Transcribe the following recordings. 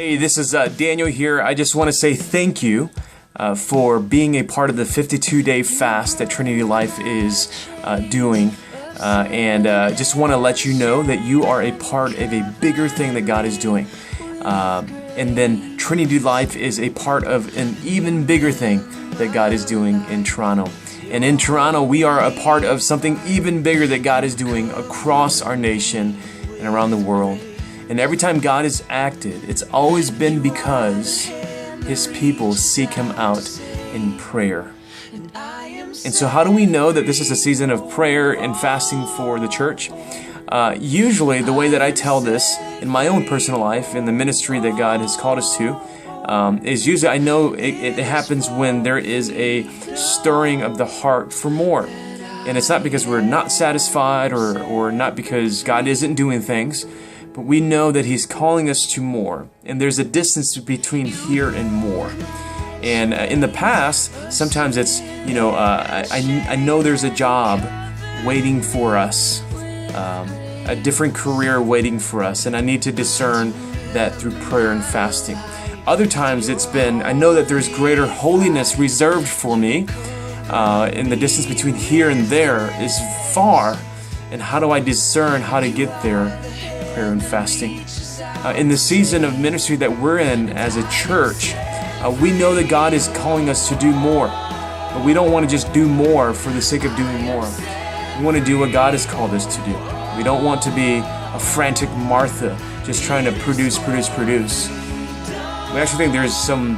Hey, this is Daniel here. I just want to say thank you for being a part of the 52-day fast that Trinity Life is doing. And just want to let you know that you are a part of a bigger thing that God is doing. And then Trinity Life is a part of an even bigger thing that God is doing in Toronto. And in Toronto, we are a part of something even bigger that God is doing across our nation and around the world. And every time God has acted, it's always been because His people seek Him out in prayer. And so how do we know that this is a season of prayer and fasting for the church? Usually the way that I tell this in my own personal life, in the ministry that God has called us to, is usually I know it happens when there is a stirring of the heart for more. And it's not because we're not satisfied or not because God isn't doing things, but we know that He's calling us to more. And there's a distance between here and more. And in the past, sometimes it's, I know there's a job waiting for us, a different career waiting for us, and I need to discern that through prayer and fasting. Other times it's been, I know that there's greater holiness reserved for me, and the distance between here and there is far, and how do I discern how to get there? Prayer and fasting. In the season of ministry that we're in as a church, we know that God is calling us to do more, but we don't want to just do more for the sake of doing more. We want to do what God has called us to do. We don't want to be a frantic Martha, just trying to produce. We actually think there's some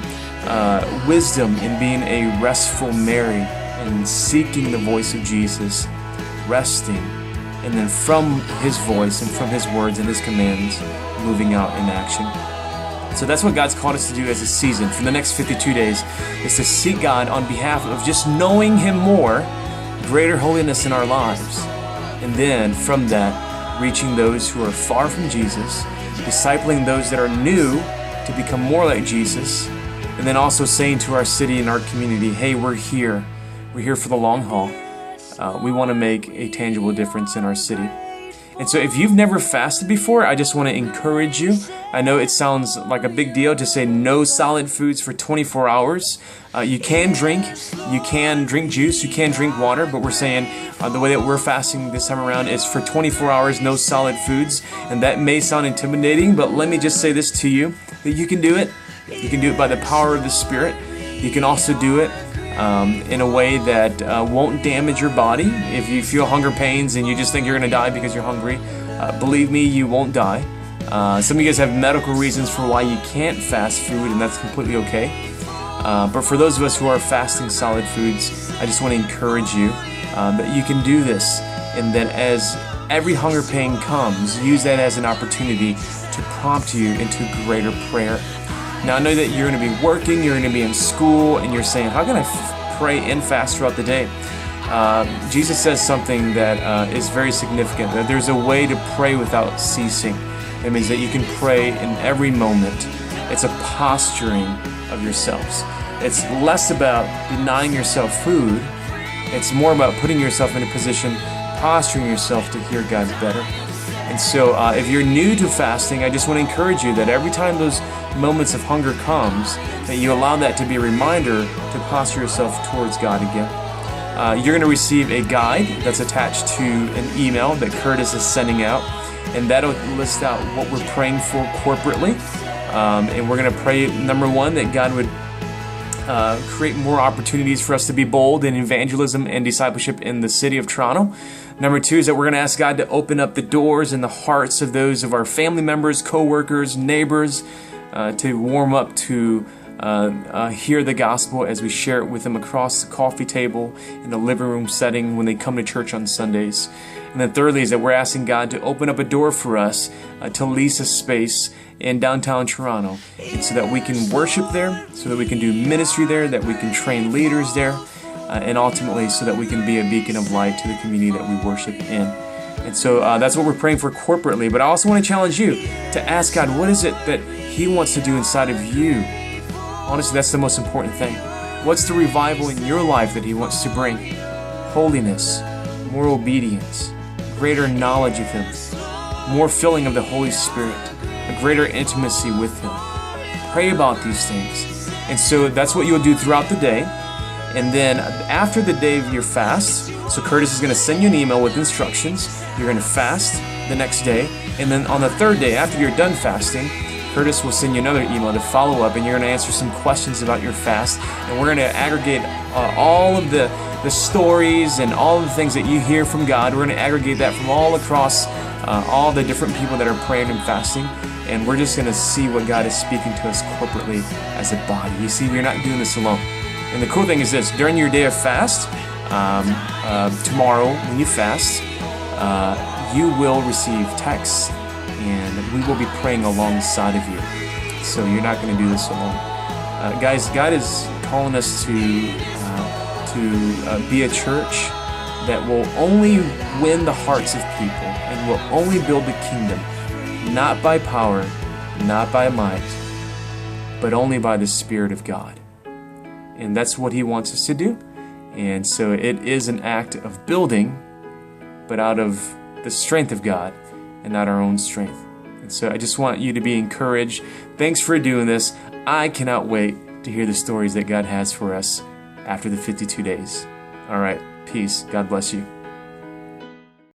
wisdom in being a restful Mary and seeking the voice of Jesus, resting, and then from His voice and from His words and His commands, moving out in action. So that's what God's called us to do as a season for the next 52 days, is to seek God on behalf of just knowing Him more, greater holiness in our lives, and then from that, reaching those who are far from Jesus, discipling those that are new to become more like Jesus, and then also saying to our city and our community, hey, we're here for the long haul. We want to make a tangible difference in our city. And so if you've never fasted before, I just want to encourage you. I know it sounds like a big deal to say no solid foods for 24 hours. You can drink juice, you can drink water, but we're saying the way that we're fasting this time around is for 24 hours, no solid foods. And that may sound intimidating, but let me just say this to you, that you can do it. You can do it by the power of the Spirit. You can also do it in a way that won't damage your body. If you feel hunger pains and you just think you're going to die because you're hungry, believe me, you won't die. Some of you guys have medical reasons for why you can't fast food, and that's completely okay. But for those of us who are fasting solid foods, I just want to encourage you that you can do this, and that as every hunger pain comes, use that as an opportunity to prompt you into greater prayer. Now, I know that you're going to be working, you're going to be in school, and you're saying, how can I pray and fast throughout the day? Jesus says something that is very significant, that there's a way to pray without ceasing. It means that you can pray in every moment. It's a posturing of yourselves. It's less about denying yourself food. It's more about putting yourself in a position, posturing yourself to hear God better. And so if you're new to fasting, I just want to encourage you that every time those moments of hunger comes, that you allow that to be a reminder to posture yourself towards God again. You're going to receive a guide that's attached to an email that Curtis is sending out, and that'll list out what we're praying for corporately. And we're going to pray, number one, that God would create more opportunities for us to be bold in evangelism and discipleship in the city of Toronto. Number two is that we're going to ask God to open up the doors and the hearts of those of our family members, co-workers, neighbors, to warm up to hear the gospel as we share it with them across the coffee table, in the living room setting, when they come to church on Sundays. And then thirdly is that we're asking God to open up a door for us to lease a space in downtown Toronto, and so that we can worship there, so that we can do ministry there, that we can train leaders there, and ultimately so that we can be a beacon of light to the community that we worship in. And so that's what we're praying for corporately. But I also want to challenge you to ask God, what is it that He wants to do inside of you? Honestly, that's the most important thing. What's the revival in your life that He wants to bring? Holiness, more obedience, greater knowledge of Him, more filling of the Holy Spirit, a greater intimacy with Him. Pray about these things. And so that's what you'll do throughout the day. And then after the day of your fast, so Curtis is going to send you an email with instructions. You're going to fast the next day. And then on the third day, after you're done fasting, Curtis will send you another email to follow up, and you're going to answer some questions about your fast. And we're going to aggregate all of the stories and all of the things that you hear from God. We're going to aggregate that from all across all the different people that are praying and fasting. And we're just going to see what God is speaking to us corporately as a body. You see, we're not doing this alone. And the cool thing is this: during your day of fast, tomorrow when you fast, you will receive texts, and we will be praying alongside of you. So you're not going to do this alone. Guys, God is calling us to be a church that will only win the hearts of people and will only build the kingdom, not by power, not by might, but only by the Spirit of God. And that's what He wants us to do. And so it is an act of building, but out of the strength of God and not our own strength. And so I just want you to be encouraged. Thanks for doing this. I cannot wait to hear the stories that God has for us after the 52 days. All right, peace. God bless you.